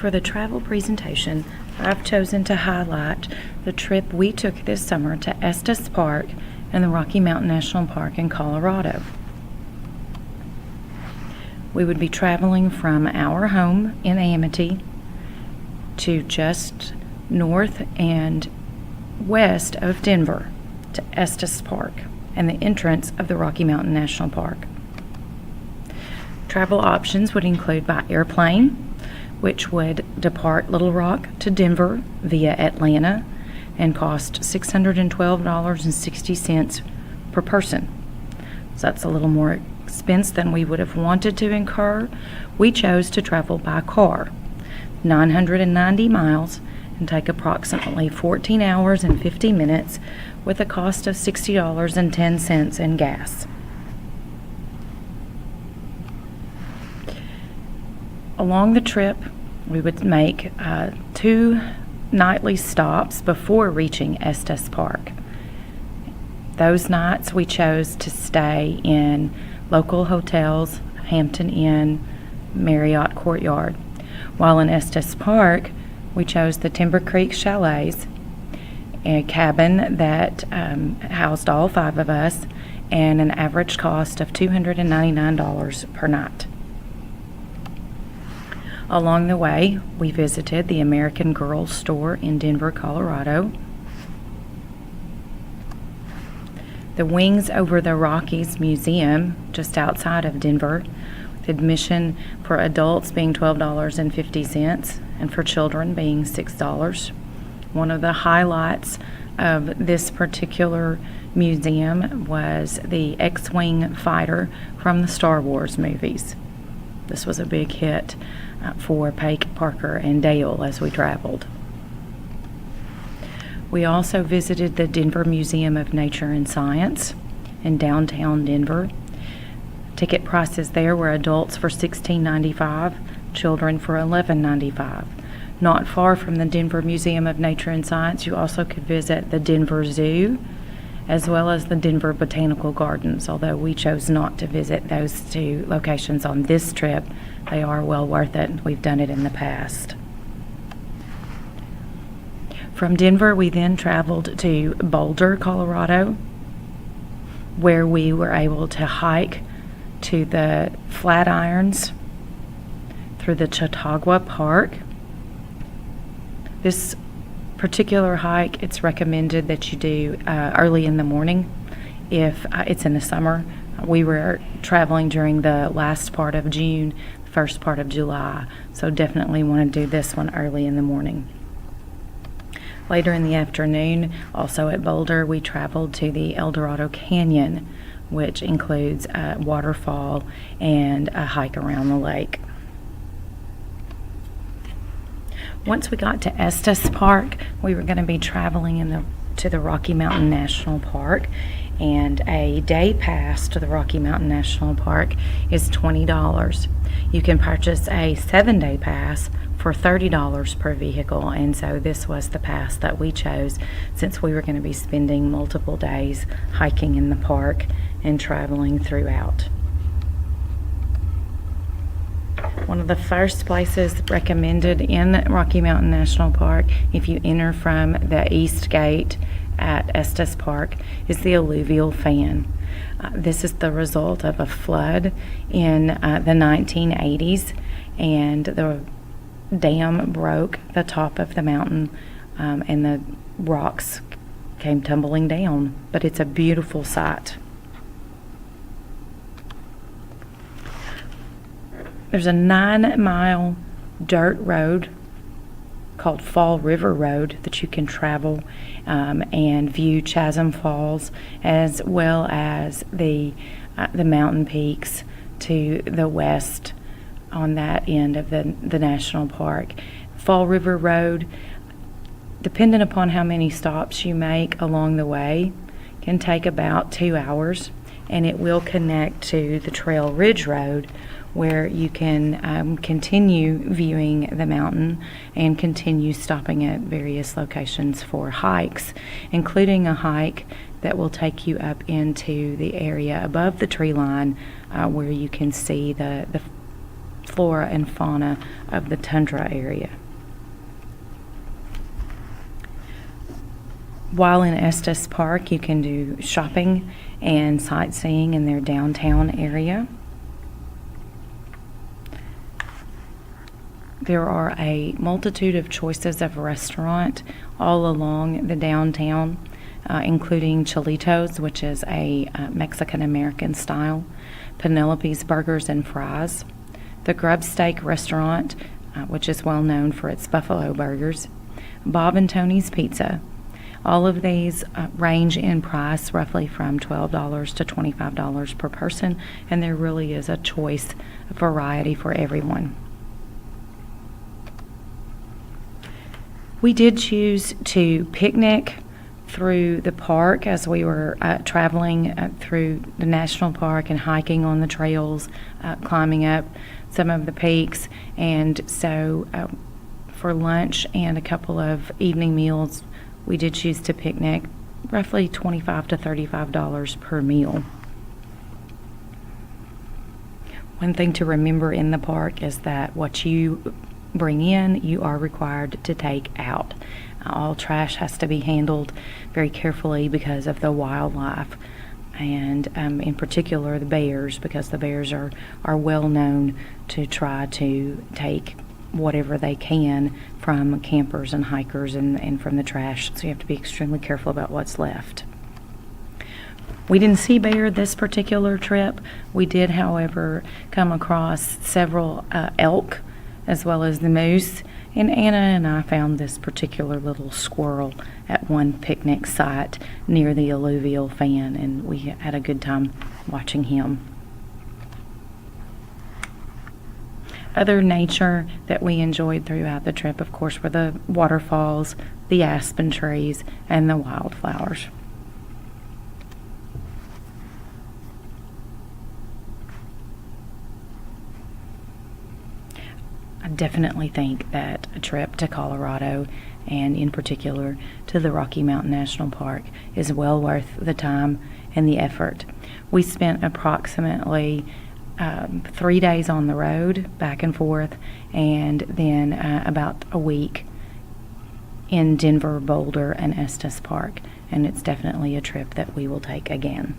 For the travel presentation, I've chosen to highlight the trip we took this summer to Estes Park and the Rocky Mountain National Park in Colorado. We would be traveling from our home in Amity to just north and west of Denver to Estes Park and the entrance of the Rocky Mountain National Park. Travel options would include by airplane, which would depart Little Rock to Denver via Atlanta and cost $612.60 per person. So that's a little more expense than we would have wanted to incur. We chose to travel by car, 990 miles, and take approximately 14 hours and 50 minutes with a cost of $60.10 in gas. Along the trip, we would make 2 nightly stops before reaching Estes Park. Those nights we chose to stay in local hotels, Hampton Inn, Marriott Courtyard. While in Estes Park, we chose the Timber Creek Chalets, a cabin that housed all 5 of us, and an average cost of $299 per night. Along the way, we visited the American Girl store in Denver, Colorado, the Wings Over the Rockies Museum just outside of Denver, with admission for adults being $12.50 and for children being $6. One of the highlights of this particular museum was the X-Wing fighter from the Star Wars movies. This was a big hit for Paige, Parker, and Dale as we traveled. We also visited the Denver Museum of Nature and Science in downtown Denver. Ticket prices there were adults for $16.95, children for $11.95. Not far from the Denver Museum of Nature and Science, you also could visit the Denver Zoo as well as the Denver Botanical Gardens, although we chose not to visit those 2 locations on this trip. They are well worth it. We've done it in the past. From Denver, we then traveled to Boulder, Colorado, where we were able to hike to the Flatirons through the Chautauqua Park. This particular hike, it's recommended that you do early in the morning if it's in the summer. We were traveling during the last part of June, first part of July, so definitely want to do this one early in the morning. Later in the afternoon, also at Boulder, we traveled to the Eldorado Canyon, which includes a waterfall and a hike around the lake. Once we got to Estes Park, we were going to be traveling to the Rocky Mountain National Park, and a day pass to the Rocky Mountain National Park is $20. You can purchase a 7-day pass for $30 per vehicle, and so this was the pass that we chose since we were going to be spending multiple days hiking in the park and traveling throughout. One of the first places recommended in Rocky Mountain National Park, if you enter from the east gate at Estes Park, is the Alluvial fan. This is the result of a flood in the 1980s, and the dam broke the top of the mountain, and the rocks came tumbling down. But it's a beautiful sight. There's a 9-mile dirt road called Fall River Road that you can travel and view Chasm Falls, as well as the mountain peaks to the west on that end of the national park. Fall River Road, depending upon how many stops you make along the way, can take about 2 hours, and it will connect to the Trail Ridge Road, where you can continue viewing the mountain and continue stopping at various locations for hikes, including a hike that will take you up into the area above the tree line, where you can see the flora and fauna of the tundra area. While in Estes Park, you can do shopping and sightseeing in their downtown area. There are a multitude of choices of restaurant all along the downtown, including Chilitos, which is a Mexican-American style, Penelope's Burgers and Fries, the Grub Steak Restaurant, which is well known for its buffalo burgers, Bob and Tony's Pizza. All of these range in price roughly from $12 to $25 per person, and there really is a choice variety for everyone. We did choose to picnic through the park as we were traveling through the national park and hiking on the trails, climbing up some of the peaks. And so for lunch and a couple of evening meals, we did choose to picnic, roughly $25 to $35 per meal. One thing to remember in the park is that what you bring in, you are required to take out. All trash has to be handled very carefully because of the wildlife, and in particular the bears, because the bears are well known to try to take whatever they can from campers and hikers and from the trash, so you have to be extremely careful about what's left. We didn't see bear this particular trip. We did, however, come across several elk as well as the moose, and Anna and I found this particular little squirrel at one picnic site near the Alluvial fan, and we had a good time watching him. Other nature that we enjoyed throughout the trip, of course, were the waterfalls, the aspen trees, and the wildflowers. I definitely think that a trip to Colorado, and in particular to the Rocky Mountain National Park, is well worth the time and the effort. We spent approximately 3 days on the road, back and forth, and then about a week in Denver, Boulder, and Estes Park, and it's definitely a trip that we will take again.